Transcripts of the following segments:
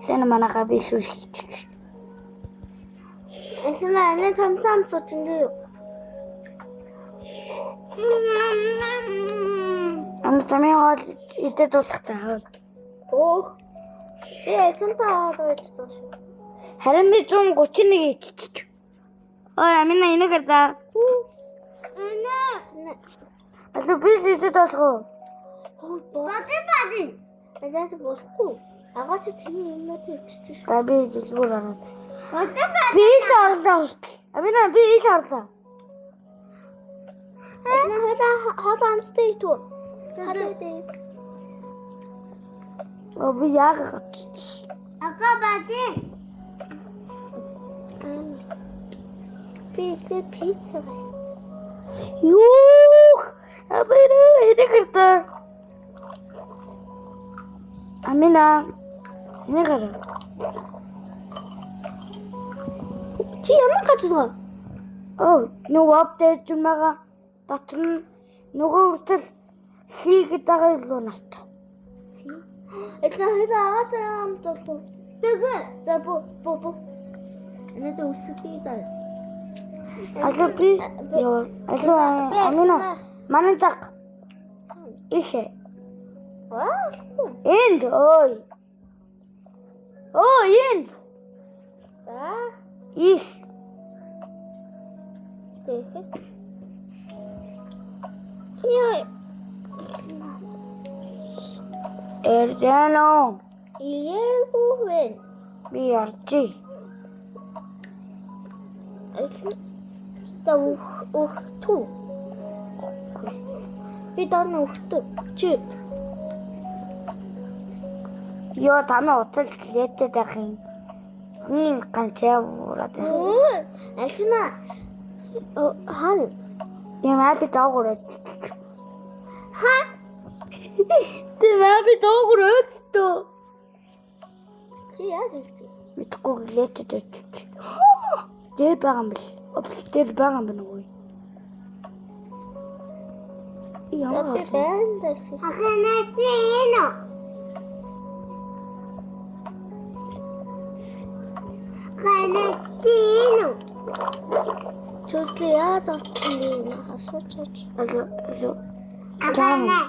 Sen manaka bisu. Esna anne tam saçındı. Anu tamay hal ite tulakta. Oh. Esna taarı tutuş. Harин би 131 иччих. Ой, амина энэ гэрдэ. Anne. Асуу би ите толгоо. Бады. Эдээс босгүй. Агаач тийм юм иччих. Та би зүгээр хараад. Бады. Би ил орлоо. Амина би ил орлоо. Esna hala амстай итүү. Хадаа. Оо би яг гацчих. Ага бады. Pizza. Юух! Амина энэ гэрдэ. Амина энэ гэр. Чи ямар гацгаа? Оо, нөгөө апдейт юмгаа дотор нь нөгөө үртэл хийгээд байгаа юу наст. Эцэг агаач амтолгүй. Тэгээ. За бо. Энэ тэ үсгий даа. Алуу би ёо. Алуу амина манай так. Ише. Энд ой. Оо энд. За. Их. Тэхэс. Яа. Эрдэнэ. Иегүүвэн. Би ярчи. Та ухту. Би дан ухту. Чи. Ёо тамаа утал лээтэй дахин. Хин ганцаа ураад. Ашна. Хан. Ямаа би доогоор. Хан. Тэмээ би доогоор өттөө. Чи яаж ихтэй? Мэдгүй лээтэй дэвч. Дээр байгаа юм бэл. Оплтер байгаа юм байна уу? Ямар бэндэс. Ахнатино. Ханатино. Чөслө яаж олсон бэ? Асууч. Алуу. Ахна.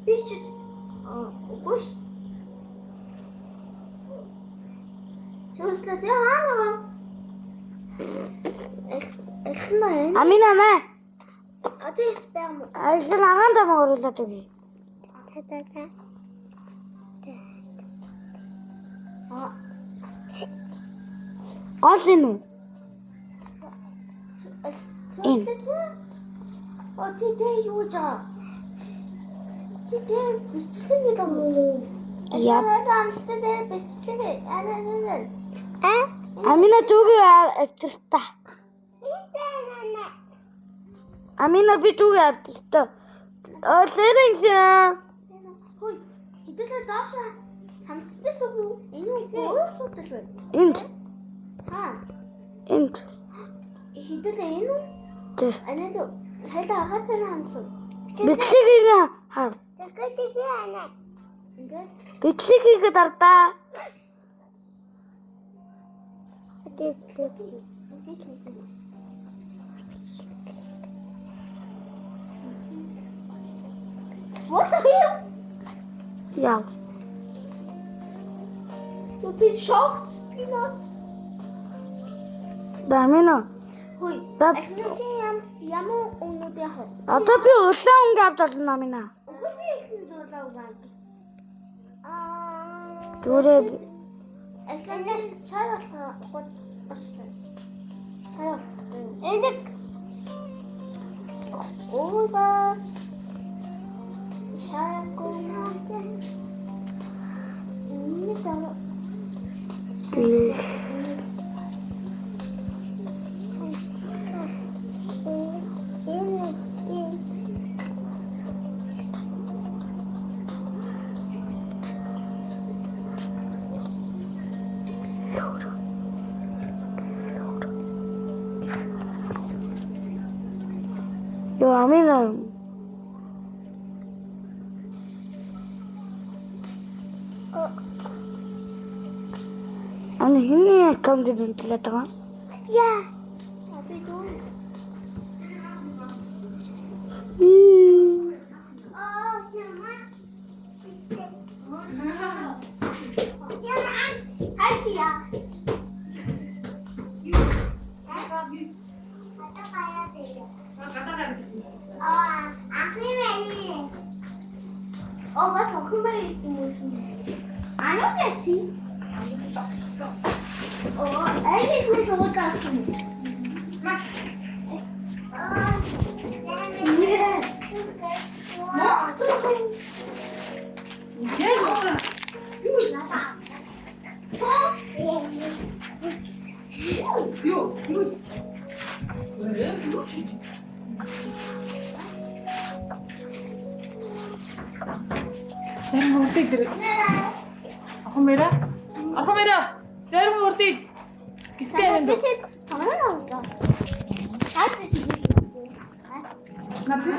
Бич. Үгүй. Чөслө яана. Эхнэ. Амина мэ. Атэ сперм. Ажил агаан тамаа оруулаад өгье. Та. Гол юм уу? Тэ юу жаа? Тэ бичлэг юм уу? Яа. Амстай бичлэг. Амина түүгээ авчирта. Амина би түүгээ авчирта. Лэрэнсээ. Хой, хэдүүлээ доош хамттай суув. Энэ юу суудаг вэ? Энд. Энд. Хэдүүлээ энэ үү? Тэ. Анаа дөө хайлаа хатаа хамсуу. Бичлэгийг хаа. Ингээд Бичлэгийг дардаа. What the hell? Яа. You be shocked, Tina. Дамина. Хой. Дап. Ямар өнөд яах вэ? Одоо би улаан өнгө авдална амина. Үгүй би ихэнх дуулаа угааг. Дүүрээ Эслэн шаралт гот очлаа. Шаралт. Энийг ой бас. Шаралт. Энийг таа. би Yo, amina. хиний аккаунтыг үнэлээд байгаа. Яа. Би дөө. Хайтия. Бас охин байх юм уу? Анаа яси. Айдис нь суугаасан. Зарим үрдэг дэр. Ахмера. Зарим үрдэг. Гистэй юм. Тамаа наваа. На би